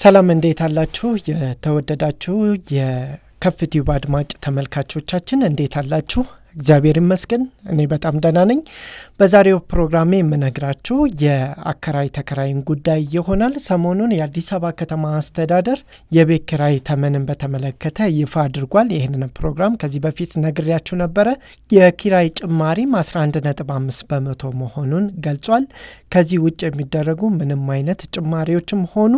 ሰላም እንዴት አላችሁ የተወደዳችሁ የከፍቲው አድማጭ ተመልካቾቻችን እንዴት አላችሁ እግዚአብሔር ይመስገን እኔ በጣም ደህና ነኝ በዛሬው ፕሮግራሜ የምነግራችሁ የአከራይ ተከራይን ጉዳይ ይሆናል ሰሞኑን የአዲስ አበባ ከተማ አስተዳደር የቤት ኪራይ ተመንን በተመለከተ ይፋ አድርጓል ይሄንን ፕሮግራም ከዚህ በፊት ነግሬያችሁ ነበር የኪራይ ጭማሪም 11.5% መሆኑን ገልጿል ከዚህ ውጭ የሚደረጉ ምንም አይነት ጭማሪዎችም ሆኑ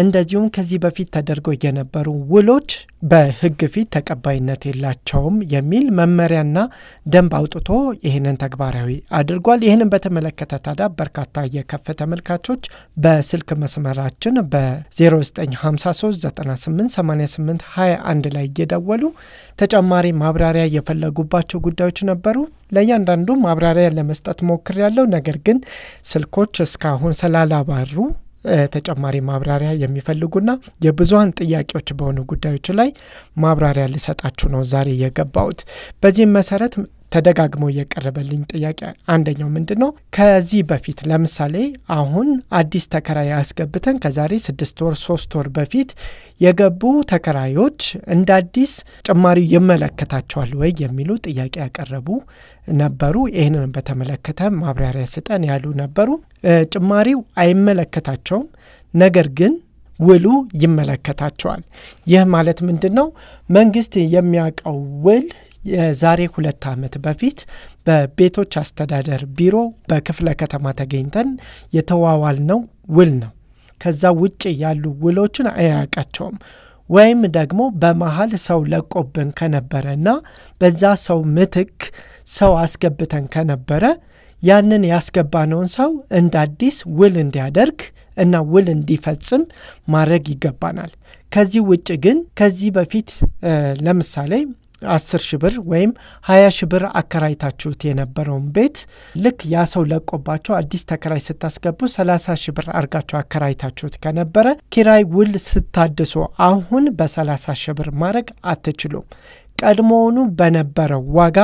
እንደዚሁም ከዚህ በፊት ተደርገው የነበሩ ውሎች በህግ ፊት ተቀባይነት የላቸውም የሚል መመሪያና ደንብ አውጥቶ ይሄንን ተግባራዊ አድርጓል ይሄንን በተመለከተ ታዲያ በርካታ የከፍ ተመልካቾች በስልክ መስመራችን በ0953988821 ላይ እየደወሉ ተጨማሪ ማብራሪያ የፈለጉባቸው ጉዳዮች ነበሩ ለእያንዳንዱ ማብራሪያ ለመስጠት ሞክሬያለሁ ነገር ግን ስልኮች እስካሁን ስላላባሩ ተጨማሪ ማብራሪያ የሚፈልጉና የብዙሃን ጥያቄዎች በሆኑ ጉዳዮች ላይ ማብራሪያ ሊሰጣችሁ ነው ዛሬ የገባሁት በዚህ መሰረት ተደጋግሞ የቀረበልኝ ጥያቄ አንደኛው ምንድነው ከዚህ በፊት ለምሳሌ አሁን አዲስ ተከራይ አስገብተን ከዛሬ 6 ወር 3 ወር በፊት የገቡ ተከራዮች እንደ አዲስ ጭማሪ ይመለከታቸዋል ወይ የሚሉ ጥያቄ ያቀረቡ ነበሩ ይሄንን በተመለከተ ማብራሪያ ስጠን ያሉ ነበሩ ጭማሪው አይመለከታቸውም ነገር ግን ውሉ ይመለከታቸዋል ይህ ማለት ምንድነው መንግስት የሚያቀው ውል የዛሬ 2 ዓመት በፊት በቤቶች አስተዳደር ቢሮ በክፍለ ከተማ ተገኝተን የተዋዋልነው ውል ነው ከዛ ውጪ ያሉ ውሎችን አያቃቸውም ወይም ደግሞ በመሃል ሰው ለቆብን ከነበረና በዛ ሰው ምትክ ሰው አስገብተን ከነበረ ያንን ያስገባነውን ሰው እንደ አዲስ ውል እንዲያደርግ እና ውል እንዲፈጽም ማድረግ ይገባናል ከዚህ ውጪ ግን ከዚህ በፊት ለምሳሌ 10 ሺህ ብር ወይም 20 ሺህ ብር አከራይታችሁት የነበረውን ቤት ልክ ያ ሰው ለቆባቸው አዲስ ተከራይ ስታስገቡ 30 ሺህ ብር አርጋችሁ አከራይታችሁት ከነበረ ኪራይ ውል ስታድሱ አሁን በ30 ሺህ ብር ማድረግ አትችሉም ቀድሞውኑ በነበረው ዋጋ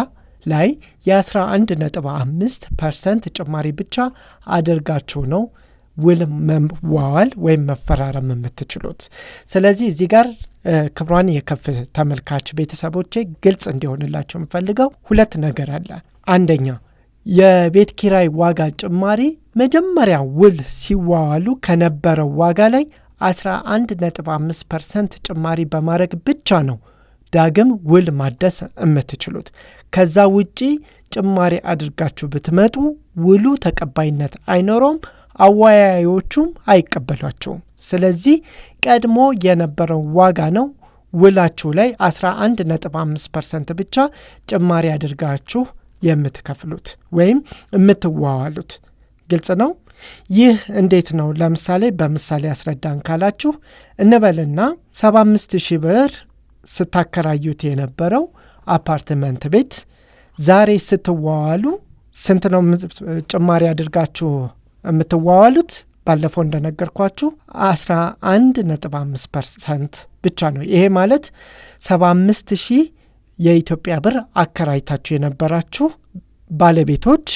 ላይ የ11.5% ጭማሪ ብቻ አድርጋችሁ ነው ውል መዋዋል ወይም መፈራረም የምትችሉት ስለዚህ እዚህ ጋር ክብሯን የከፍ ተመልካች ቤተሰቦቼ ግልጽ እንዲሆንላችሁ የምፈልገው ሁለት ነገር አለ አንደኛ የቤት ኪራይ ዋጋ ጭማሪ መጀመሪያ ውል ሲዋዋሉ ከነበረው ዋጋ ላይ 11.5% ጭማሪ በማድረግ ብቻ ነው ዳግም ውል ማደስ የምትችሉት ከዛ ውጪ ጭማሪ አድርጋችሁ ብትመጡ ውሉ ተቀባይነት አይኖረውም አዋያዮቹም አይቀበሏቸውም ስለዚህ ቀድሞ የነበረው ዋጋ ነው ውላችሁ ላይ 11.5% ብቻ ጭማሪ አድርጋችሁ የምትከፍሉት ወይም የምትዋዋሉት ግልጽ ነው ይህ እንዴት ነው ለምሳሌ በምሳሌ አስረዳን ካላችሁ እንበልና 75000 ብር ስታከራዩት የነበረው አፓርትመንት ቤት ዛሬ ስትዋዋሉ ስንት ነው ጭማሪ አድርጋችሁ የምትዋዋሉት ባለፈው እንደነገርኳችሁ 11.5% ብቻ ነው ይሄ ማለት 75000 የኢትዮጵያ ብር አከራይታችሁ የነበራችሁ ባለቤቶች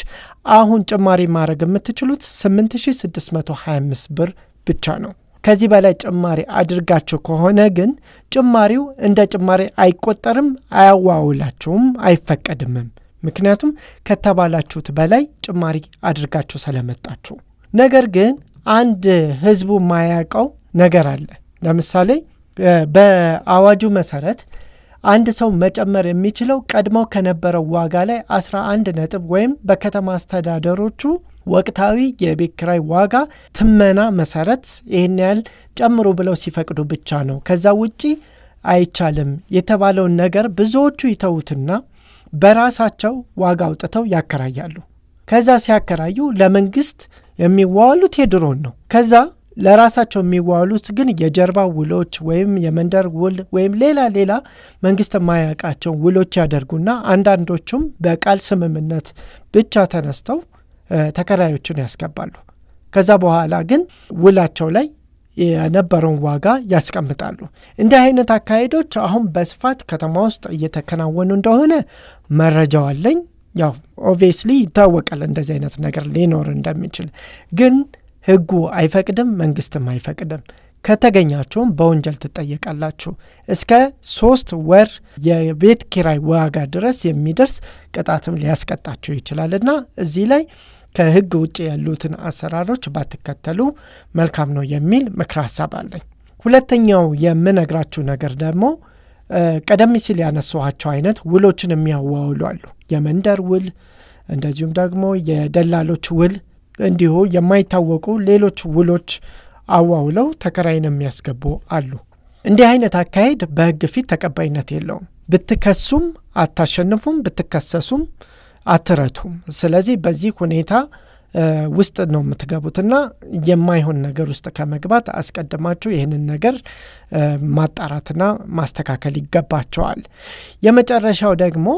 አሁን ጭማሪ ማድረግ የምትችሉት 8625 ብር ብቻ ነው ከዚህ በላይ ጭማሪ አድርጋችሁ ከሆነ ግን ጭማሪው እንደ ጭማሪ አይቆጠርም አያዋውላችሁም አይፈቀድምም ምክንያቱም ከተባላችሁት በላይ ጭማሪ አድርጋችሁ ስለመጣችሁ ነገር ግን አንድ ህዝቡ ማያቀው ነገር አለ ለምሳሌ በአዋጁ መሰረት አንድ ሰው መጨመር የሚችለው ቀድሞ ከነበረው ዋጋ ላይ 11 ነጥብ ወይም በከተማ አስተዳደሮቹ ወቅታዊ የቤት ኪራይ ዋጋ ትመና መሰረት ይሄን ያህል ጨምሩ ብለው ሲፈቅዱ ብቻ ነው ከዛ ውጪ አይቻልም የተባለውን ነገር ብዙዎቹ ይተውትና በራሳቸው ዋጋ አውጥተው ያከራያሉ ከዛ ሲያከራዩ ለመንግስት የሚዋዋሉት የድሮን ነው ከዛ ለራሳቸው የሚዋዋሉት ግን የጀርባ ውሎች ወይም የመንደር ውል ወይም ሌላ መንግስት የማያውቃቸው ውሎች ያደርጉና አንዳንዶቹም በቃል ስምምነት ብቻ ተነስተው ተከራዮችን ያስገባሉ ከዛ በኋላ ግን ውላቸው ላይ የነበረውን ዋጋ ያስቀምጣሉ እንዲህ አይነት አካሄዶች አሁን በስፋት ከተማ ውስጥ እየተከናወኑ እንደሆነ መረጃው አለኝ ያው ኦብቪየስሊ ይታወቃል እንደዚህ አይነት ነገር ሊኖር እንደሚችል ግን ህጉ አይፈቅድም መንግስትም አይፈቅድም ከተገኛችሁም በወንጀል ትጠየቃላችሁ። እስከ 3 ወር የቤት ኪራይ ዋጋ ድረስ የሚደርስ ቅጣትም ሊያስቀጣችሁ ይችላልና እዚህ ላይ ከህግ ውጭ ያሉትን አሰራሮች ባትከተሉ መልካም ነው የሚል ምክር ሐሳብ አለኝ። ሁለተኛው የምነግራችሁ ነገር ደግሞ ቀደም ሲል ያነሳኋቸው አይነት ውሎችን የሚያዋውሉ አሉ። የመንደር ውል፣ እንደዚሁም ደግሞ የደላሎች ውል፣ እንዲሁ የማይታወቁ ሌሎች ውሎች አዋውለው ተከራይን የሚያስገቡ አሉ። እንዲህ አይነት አካሄድ በህግ ፊት ተቀባይነት የለውም። ብትከሱም አታሸንፉም፣ ብትከሰሱም አትረቱም። ስለዚህ በዚህ ሁኔታ ውስጥ ነው የምትገቡትና የማይሆን ነገር ውስጥ ከመግባት አስቀድማችሁ ይህንን ነገር ማጣራትና ማስተካከል ይገባቸዋል። የመጨረሻው ደግሞ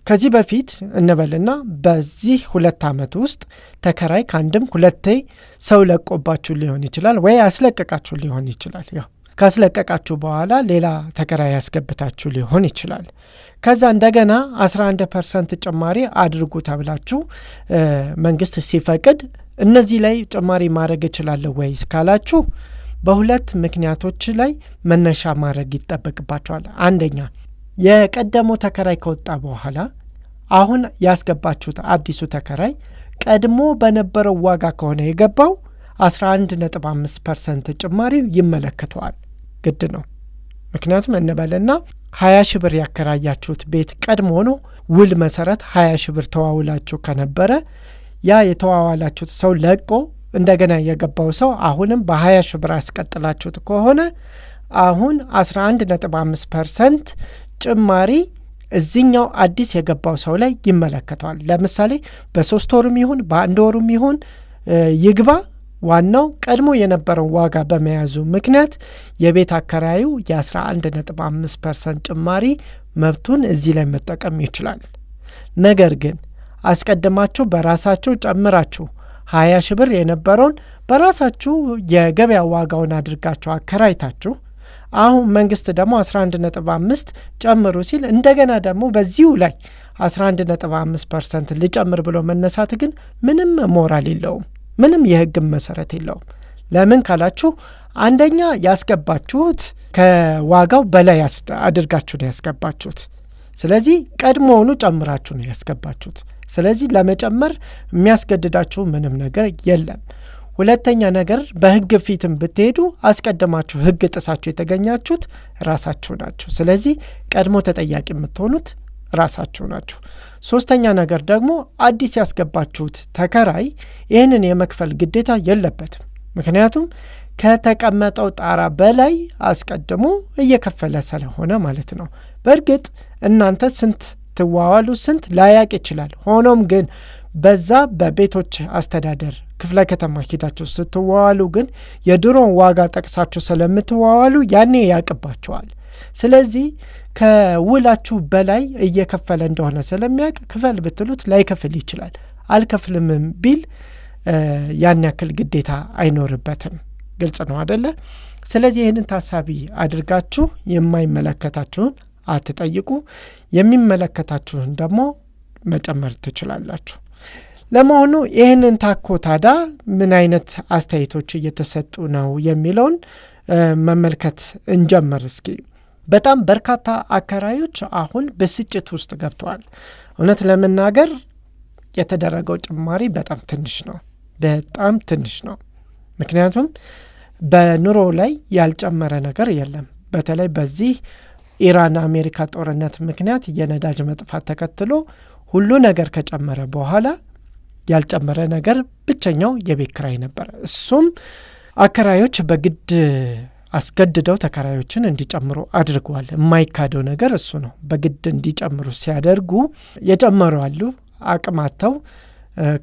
ከዚህ በፊት እንበልና በዚህ 2 ዓመት ውስጥ ተከራይ ከአንድም 2 ሰው ለቆባችሁ ሊሆን ይችላል ወይ አስለቀቃችሁ ሊሆን ይችላል። ያው ካስለቀቃችሁ በኋላ ሌላ ተከራይ ያስገብታችሁ ሊሆን ይችላል። ከዛ እንደገና 11% ጭማሪ አድርጉ ተብላችሁ መንግስት ሲፈቅድ እነዚህ ላይ ጭማሪ ማድረግ እችላለሁ ወይ ካላችሁ በሁለት ምክንያቶች ላይ መነሻ ማድረግ ይጠበቅባቸዋል። አንደኛ የቀደመው ተከራይ ከወጣ በኋላ አሁን ያስገባችሁት አዲሱ ተከራይ ቀድሞ በነበረው ዋጋ ከሆነ የገባው 11.5% ጭማሪ ይመለከተዋል። ግድ ነው። ምክንያቱም እንበልና 20 ሺህ ብር ያከራያችሁት ቤት ቀድሞ ነው ውል መሰረት 20 ሺህ ብር ተዋውላችሁ ከነበረ ያ የተዋዋላችሁት ሰው ለቆ እንደገና የገባው ሰው አሁንም በ20 ሺህ ብር አስቀጥላችሁት ከሆነ አሁን 11.5% ጭማሪ እዚህኛው አዲስ የገባው ሰው ላይ ይመለከተዋል። ለምሳሌ በ3 ወሩም ይሁን በ1 ወሩም ይሁን ይግባ ዋናው ቀድሞ የነበረው ዋጋ በመያዙ ምክንያት የቤት አከራዩ የ11.5% ጭማሪ መብቱን እዚህ ላይ መጠቀም ይችላል። ነገር ግን አስቀድማችሁ በራሳችሁ ጨምራችሁ 20 ሺህ ብር የነበረውን በራሳችሁ የገበያ ዋጋውን አድርጋችሁ አከራይታችሁ አሁን መንግስት ደግሞ 11.5 ጨምሩ ሲል እንደገና ደግሞ በዚሁ ላይ 11.5% ሊጨምር ብሎ መነሳት ግን ምንም ሞራል የለውም። ምንም የህግ መሰረት የለውም። ለምን ካላችሁ አንደኛ ያስገባችሁት ከዋጋው በላይ አድርጋችሁ ነው ያስገባችሁት። ስለዚህ ቀድሞውኑ ጨምራችሁ ነው ያስገባችሁት። ስለዚህ ለመጨመር የሚያስገድዳችሁ ምንም ነገር የለም። ሁለተኛ ነገር በህግ ፊትም ብትሄዱ አስቀድማችሁ ህግ ጥሳችሁ የተገኛችሁት ራሳችሁ ናችሁ። ስለዚህ ቀድሞ ተጠያቂ የምትሆኑት ራሳችሁ ናችሁ። ሶስተኛ ነገር ደግሞ አዲስ ያስገባችሁት ተከራይ ይህንን የመክፈል ግዴታ የለበትም። ምክንያቱም ከተቀመጠው ጣራ በላይ አስቀድሞ እየከፈለ ስለሆነ ማለት ነው። በእርግጥ እናንተ ስንት ትዋዋሉ ስንት ላያቅ ይችላል። ሆኖም ግን በዛ በቤቶች አስተዳደር ክፍለ ከተማ ሄዳችሁ ስትዋዋሉ ግን የድሮን ዋጋ ጠቅሳችሁ ስለምትዋዋሉ ያኔ ያቅባችኋል። ስለዚህ ከውላችሁ በላይ እየከፈለ እንደሆነ ስለሚያውቅ ክፈል ብትሉት ላይከፍል ይችላል። አልከፍልምም ቢል ያን ያክል ግዴታ አይኖርበትም። ግልጽ ነው አይደለ? ስለዚህ ይህንን ታሳቢ አድርጋችሁ የማይመለከታችሁን አትጠይቁ፣ የሚመለከታችሁን ደግሞ መጨመር ትችላላችሁ። ለመሆኑ ይህንን ታኮ ታዳ ምን አይነት አስተያየቶች እየተሰጡ ነው የሚለውን መመልከት እንጀምር እስኪ። በጣም በርካታ አከራዮች አሁን ብስጭት ውስጥ ገብተዋል። እውነት ለመናገር የተደረገው ጭማሪ በጣም ትንሽ ነው፣ በጣም ትንሽ ነው። ምክንያቱም በኑሮ ላይ ያልጨመረ ነገር የለም። በተለይ በዚህ ኢራን አሜሪካ ጦርነት ምክንያት የነዳጅ መጥፋት ተከትሎ ሁሉ ነገር ከጨመረ በኋላ ያልጨመረ ነገር ብቸኛው የቤት ኪራይ ነበር። እሱም አከራዮች በግድ አስገድደው ተከራዮችን እንዲጨምሩ አድርገዋል። የማይካደው ነገር እሱ ነው። በግድ እንዲጨምሩ ሲያደርጉ የጨመሩ አሉ፣ አቅማተው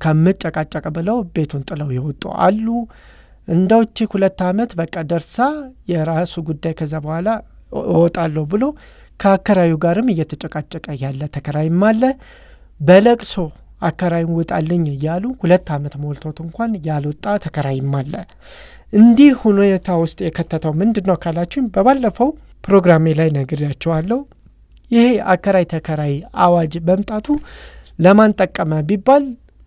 ከመጨቃጨቅ ብለው ቤቱን ጥለው ይወጡ አሉ። እንደውቺ 2 ዓመት በቃ ደርሳ የራሱ ጉዳይ ከዛ በኋላ እወጣለሁ ብሎ ከአከራዩ ጋርም እየተጨቃጨቀ ያለ ተከራይም አለ። በለቅሶ አከራዩን ውጣልኝ እያሉ 2 ዓመት ሞልቶት እንኳን ያልወጣ ተከራይም አለ። እንዲህ ሁኔታ ውስጥ የከተተው ምንድነው ካላችሁኝ በባለፈው ፕሮግራሜ ላይ ነግሬያችኋለሁ። ይሄ አከራይ ተከራይ አዋጅ በመምጣቱ ለማን ጠቀመ ቢባል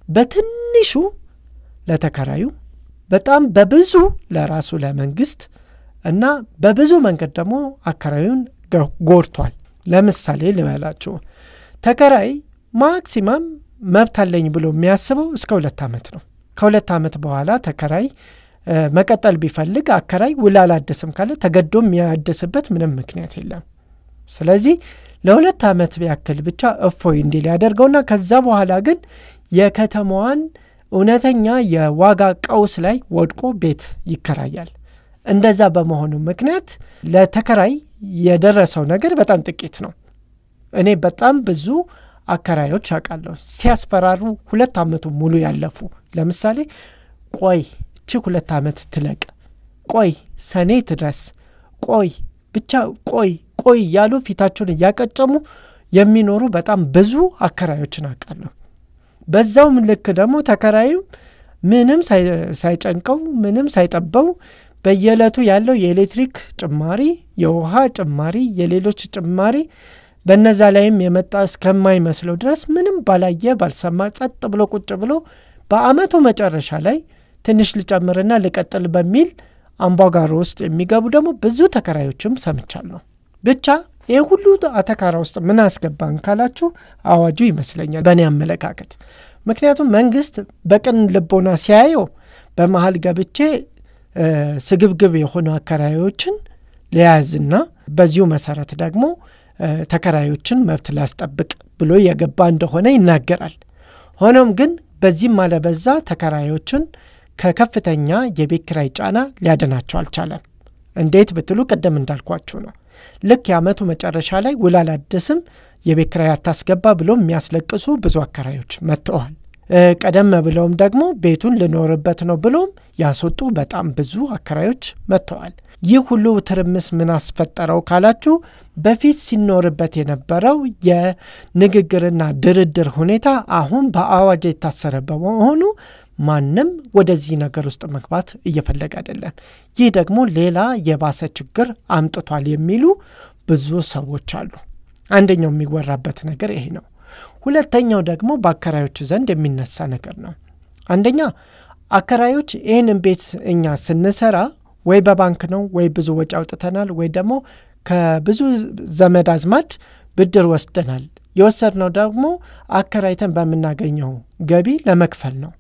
በትንሹ ለተከራዩ፣ በጣም በብዙ ለራሱ ለመንግስት እና በብዙ መንገድ ደግሞ አከራዩን ጎድቷል። ለምሳሌ ልበላችሁ፣ ተከራይ ማክሲመም መብት አለኝ ብሎ የሚያስበው እስከ 2 ዓመት ነው። ከ2 ዓመት በኋላ ተከራይ መቀጠል ቢፈልግ አከራይ ውል አላደስም ካለ ተገዶ የሚያደስበት ምንም ምክንያት የለም። ስለዚህ ለ2 ዓመት ያክል ብቻ እፎይ እንዲል ያደርገውና ከዛ በኋላ ግን የከተማዋን እውነተኛ የዋጋ ቀውስ ላይ ወድቆ ቤት ይከራያል። እንደዛ በመሆኑ ምክንያት ለተከራይ የደረሰው ነገር በጣም ጥቂት ነው። እኔ በጣም ብዙ አከራዮች አውቃለሁ ሲያስፈራሩ 2 ዓመቱ ሙሉ ያለፉ። ለምሳሌ ቆይ እቺ 2 ዓመት ትለቅ፣ ቆይ ሰኔ ትድረስ፣ ቆይ ብቻ ቆይ ያሉ ፊታቸውን እያቀጨሙ የሚኖሩ በጣም ብዙ አከራዮችን አውቃለሁ። በዛውም ልክ ደግሞ ተከራዩ ምንም ሳይጨንቀው ምንም ሳይጠበው በየዕለቱ ያለው የኤሌክትሪክ ጭማሪ፣ የውሃ ጭማሪ፣ የሌሎች ጭማሪ በነዛ ላይም የመጣ እስከማይመስለው ድረስ ምንም ባላየ ባልሰማ ጸጥ ብሎ ቁጭ ብሎ በአመቱ መጨረሻ ላይ ትንሽ ልጨምርና ልቀጥል በሚል አምባጓሮ ውስጥ የሚገቡ ደግሞ ብዙ ተከራዮችም ሰምቻለሁ። ብቻ ይህ ሁሉ አተካራ ውስጥ ምን አስገባን ካላችሁ አዋጁ ይመስለኛል በእኔ አመለካከት። ምክንያቱም መንግስት በቅን ልቦና ሲያየው በመሀል ገብቼ ስግብግብ የሆኑ አከራዮችን ሊያዝና በዚሁ መሰረት ደግሞ ተከራዮችን መብት ላስጠብቅ ብሎ የገባ እንደሆነ ይናገራል። ሆኖም ግን በዚህም አለበዛ ተከራዮችን ከከፍተኛ የቤት ኪራይ ጫና ሊያድናቸው አልቻለም። እንዴት ብትሉ ቀደም እንዳልኳችሁ ነው። ልክ የአመቱ መጨረሻ ላይ ውል አላደስም የቤት ኪራይ አታስገባ ብሎ የሚያስለቅሱ ብዙ አከራዮች መጥተዋል። ቀደም ብለውም ደግሞ ቤቱን ልኖርበት ነው ብሎም ያስወጡ በጣም ብዙ አከራዮች መጥተዋል። ይህ ሁሉ ትርምስ ምን አስፈጠረው ካላችሁ በፊት ሲኖርበት የነበረው የንግግርና ድርድር ሁኔታ አሁን በአዋጅ የታሰረ በመሆኑ ማንም ወደዚህ ነገር ውስጥ መግባት እየፈለገ አይደለም። ይህ ደግሞ ሌላ የባሰ ችግር አምጥቷል የሚሉ ብዙ ሰዎች አሉ። አንደኛው የሚወራበት ነገር ይሄ ነው። ሁለተኛው ደግሞ በአከራዮች ዘንድ የሚነሳ ነገር ነው። አንደኛ አከራዮች ይህንን ቤት እኛ ስንሰራ ወይ በባንክ ነው ወይ ብዙ ወጪ አውጥተናል ወይ ደግሞ ከብዙ ዘመድ አዝማድ ብድር ወስደናል። የወሰድነው ደግሞ አከራይተን በምናገኘው ገቢ ለመክፈል ነው።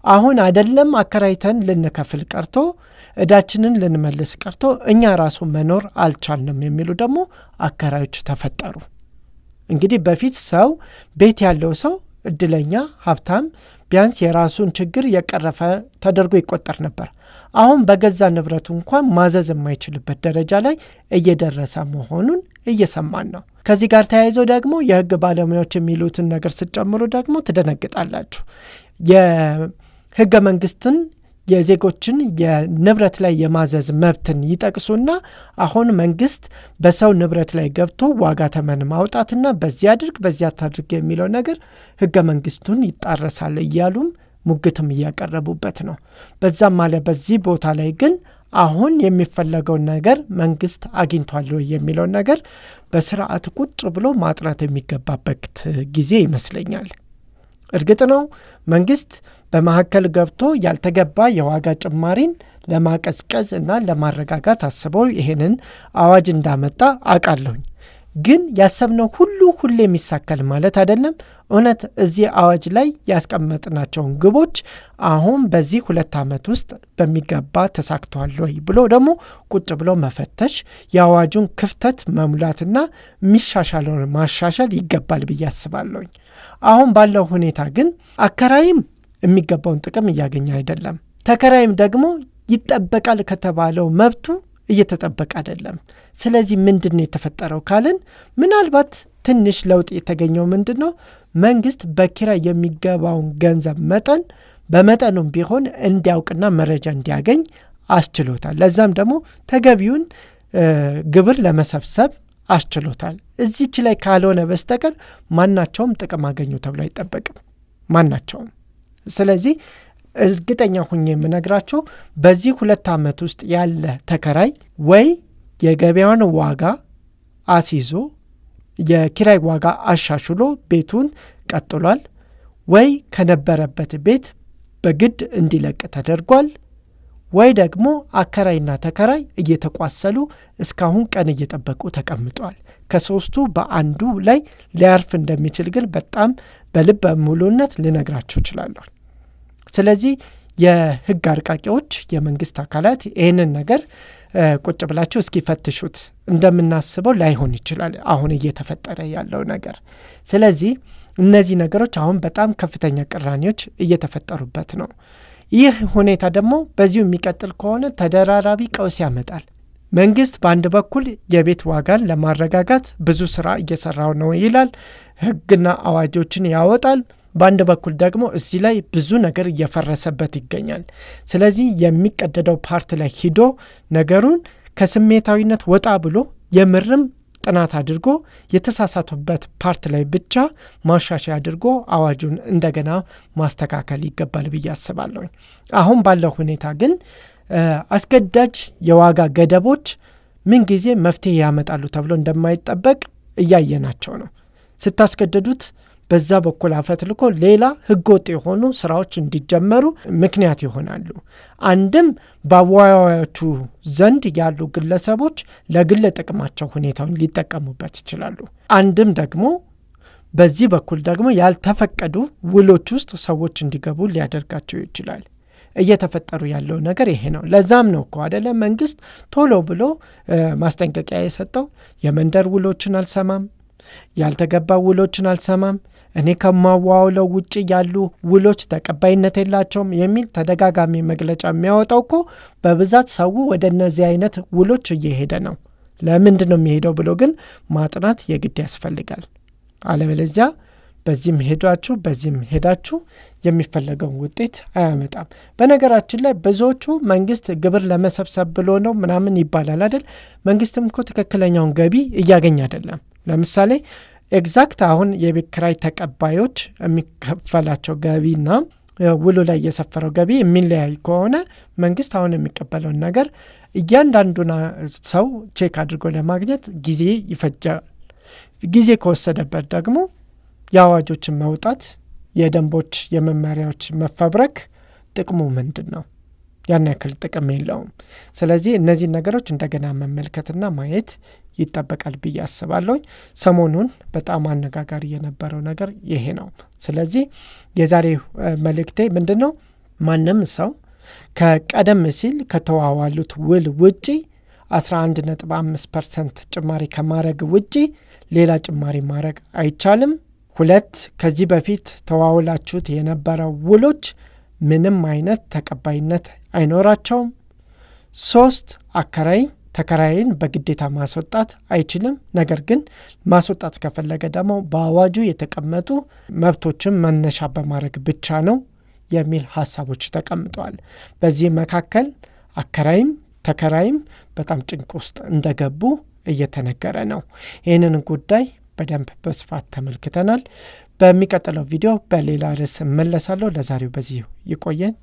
አሁን አይደለም አከራይተን ልንከፍል ቀርቶ እዳችንን ልንመልስ ቀርቶ እኛ ራሱ መኖር አልቻልንም የሚሉ ደግሞ አከራዮች ተፈጠሩ። እንግዲህ በፊት ሰው ቤት ያለው ሰው እድለኛ ሀብታም ቢያንስ የራሱን ችግር የቀረፈ ተደርጎ ይቆጠር ነበር። አሁን በገዛ ንብረቱ እንኳን ማዘዝ የማይችልበት ደረጃ ላይ እየደረሰ መሆኑን እየሰማን ነው። ከዚህ ጋር ተያይዞ ደግሞ የህግ ባለሙያዎች የሚሉትን ነገር ስትጨምሩ ደግሞ ትደነግጣላችሁ። የህገ መንግስትን የዜጎችን የንብረት ላይ የማዘዝ መብትን ይጠቅሱና አሁን መንግስት በሰው ንብረት ላይ ገብቶ ዋጋ ተመን ማውጣትና በዚያ አድርግ በዚያ ታድርግ የሚለው ነገር ህገ መንግስቱን ይጣረሳል እያሉም ሙግትም እያቀረቡበት ነው። በዛም ማለት በዚህ ቦታ ላይ ግን አሁን የሚፈለገውን ነገር መንግስት አግኝቷል የሚለው ነገር በስርዓት ቁጭ ብሎ ማጥናት የሚገባበት ጊዜ ይመስለኛል። እርግጥ ነው መንግስት በመሐከል ገብቶ ያልተገባ የዋጋ ጭማሪን ለማቀዝቀዝ እና ለማረጋጋት አስበው ይሄንን አዋጅ እንዳመጣ አውቃለሁኝ። ግን ያሰብነው ሁሉ የሚሳካል ማለት አይደለም። እውነት እዚህ አዋጅ ላይ ያስቀመጥናቸውን ግቦች አሁን በዚህ 2 ዓመት ውስጥ በሚገባ ተሳክቷል ወይ ብሎ ደግሞ ቁጭ ብሎ መፈተሽ፣ የአዋጁን ክፍተት መሙላትና የሚሻሻለውን ማሻሻል ይገባል ብዬ አስባለሁኝ። አሁን ባለው ሁኔታ ግን አከራይም የሚገባውን ጥቅም እያገኘ አይደለም፣ ተከራይም ደግሞ ይጠበቃል ከተባለው መብቱ እየተጠበቀ አይደለም። ስለዚህ ምንድነው የተፈጠረው ካልን ምናልባት ትንሽ ለውጥ የተገኘው ምንድነው መንግስት በኪራይ የሚገባውን ገንዘብ መጠን በመጠኑም ቢሆን እንዲያውቅና መረጃ እንዲያገኝ አስችሎታል። ለዛም ደግሞ ተገቢውን ግብር ለመሰብሰብ አስችሎታል። እዚች ላይ ካልሆነ በስተቀር ማናቸውም ጥቅም አገኙ ተብሎ አይጠበቅም ማናቸውም። ስለዚህ እርግጠኛ ሆኜ የምነግራቸው በዚህ 2 ዓመት ውስጥ ያለ ተከራይ ወይ የገበያውን ዋጋ አስይዞ የኪራይ ዋጋ አሻሽሎ ቤቱን ቀጥሏል፣ ወይ ከነበረበት ቤት በግድ እንዲለቅ ተደርጓል፣ ወይ ደግሞ አከራይና ተከራይ እየተቋሰሉ እስካሁን ቀን እየጠበቁ ተቀምጠዋል። ከሶስቱ በአንዱ ላይ ሊያርፍ እንደሚችል ግን በጣም በልበ ሙሉነት ልነግራችሁ እችላለሁ። ስለዚህ የህግ አርቃቂዎች የመንግስት አካላት ይህንን ነገር ቁጭ ብላችሁ እስኪፈትሹት እንደምናስበው ላይሆን ይችላል አሁን እየተፈጠረ ያለው ነገር። ስለዚህ እነዚህ ነገሮች አሁን በጣም ከፍተኛ ቅራኔዎች እየተፈጠሩበት ነው። ይህ ሁኔታ ደግሞ በዚሁ የሚቀጥል ከሆነ ተደራራቢ ቀውስ ያመጣል። መንግስት በአንድ በኩል የቤት ዋጋን ለማረጋጋት ብዙ ስራ እየሰራው ነው ይላል፣ ህግና አዋጆችን ያወጣል። በአንድ በኩል ደግሞ እዚህ ላይ ብዙ ነገር እየፈረሰበት ይገኛል። ስለዚህ የሚቀደደው ፓርት ላይ ሂዶ ነገሩን ከስሜታዊነት ወጣ ብሎ የምርም ጥናት አድርጎ የተሳሳቱበት ፓርት ላይ ብቻ ማሻሻያ አድርጎ አዋጁን እንደገና ማስተካከል ይገባል ብዬ አስባለሁ። አሁን ባለው ሁኔታ ግን አስገዳጅ የዋጋ ገደቦች ምን ጊዜ መፍትሄ ያመጣሉ ተብሎ እንደማይጠበቅ እያየናቸው ነው። ስታስገደዱት በዛ በኩል አፈትልኮ ሌላ ህገወጥ የሆኑ ስራዎች እንዲጀመሩ ምክንያት ይሆናሉ። አንድም በአዋዋዮቹ ዘንድ ያሉ ግለሰቦች ለግል ጥቅማቸው ሁኔታውን ሊጠቀሙበት ይችላሉ። አንድም ደግሞ በዚህ በኩል ደግሞ ያልተፈቀዱ ውሎች ውስጥ ሰዎች እንዲገቡ ሊያደርጋቸው ይችላል። እየተፈጠሩ ያለው ነገር ይሄ ነው። ለዛም ነው እኮ አይደለ መንግስት ቶሎ ብሎ ማስጠንቀቂያ የሰጠው የመንደር ውሎችን አልሰማም፣ ያልተገባ ውሎችን አልሰማም፣ እኔ ከማዋውለው ውጪ ያሉ ውሎች ተቀባይነት የላቸውም የሚል ተደጋጋሚ መግለጫ የሚያወጣው እኮ በብዛት ሰው ወደ እነዚህ አይነት ውሎች እየሄደ ነው። ለምንድን ነው የሚሄደው ብሎ ግን ማጥናት የግድ ያስፈልጋል። አለበለዚያ በዚህም ሄዳችሁ በዚህም ሄዳችሁ የሚፈለገውን ውጤት አያመጣም። በነገራችን ላይ ብዙዎቹ መንግስት ግብር ለመሰብሰብ ብሎ ነው ምናምን ይባላል አይደል? መንግስትም እኮ ትክክለኛውን ገቢ እያገኘ አይደለም። ለምሳሌ ኤግዛክት አሁን የቤት ኪራይ ተቀባዮች የሚከፈላቸው ገቢና ውሉ ላይ የሰፈረው ገቢ የሚለያይ ከሆነ መንግስት አሁን የሚቀበለውን ነገር እያንዳንዱን ሰው ቼክ አድርጎ ለማግኘት ጊዜ ይፈጃል። ጊዜ ከወሰደበት ደግሞ የአዋጆችን መውጣት፣ የደንቦች የመመሪያዎች መፈብረክ ጥቅሙ ምንድን ነው? ያን ያክል ጥቅም የለውም። ስለዚህ እነዚህ ነገሮች እንደገና መመልከትና ማየት ይጠበቃል ብዬ አስባለሁ። ሰሞኑን በጣም አነጋጋሪ የነበረው ነገር ይሄ ነው። ስለዚህ የዛሬው መልእክቴ ምንድን ነው? ማንም ሰው ከቀደም ሲል ከተዋዋሉት ውል ውጪ 11.5% ጭማሪ ከማድረግ ውጪ ሌላ ጭማሪ ማድረግ አይቻልም። 2 ከዚህ በፊት ተዋውላችሁት የነበረው ውሎች ምንም አይነት ተቀባይነት አይኖራቸውም። 3 አከራይ ተከራይን በግዴታ ማስወጣት አይችልም። ነገር ግን ማስወጣት ከፈለገ ደግሞ በአዋጁ የተቀመጡ መብቶችን መነሻ በማድረግ ብቻ ነው የሚል ሐሳቦች ተቀምጠዋል። በዚህ መካከል አከራይም ተከራይም በጣም ጭንቅ ውስጥ እንደገቡ እየተነገረ ነው። ይህንን ጉዳይ በደንብ በስፋት ተመልክተናል። በሚቀጥለው ቪዲዮ በሌላ ርዕስ እመለሳለሁ። ለዛሬው በዚህ ይቆየን።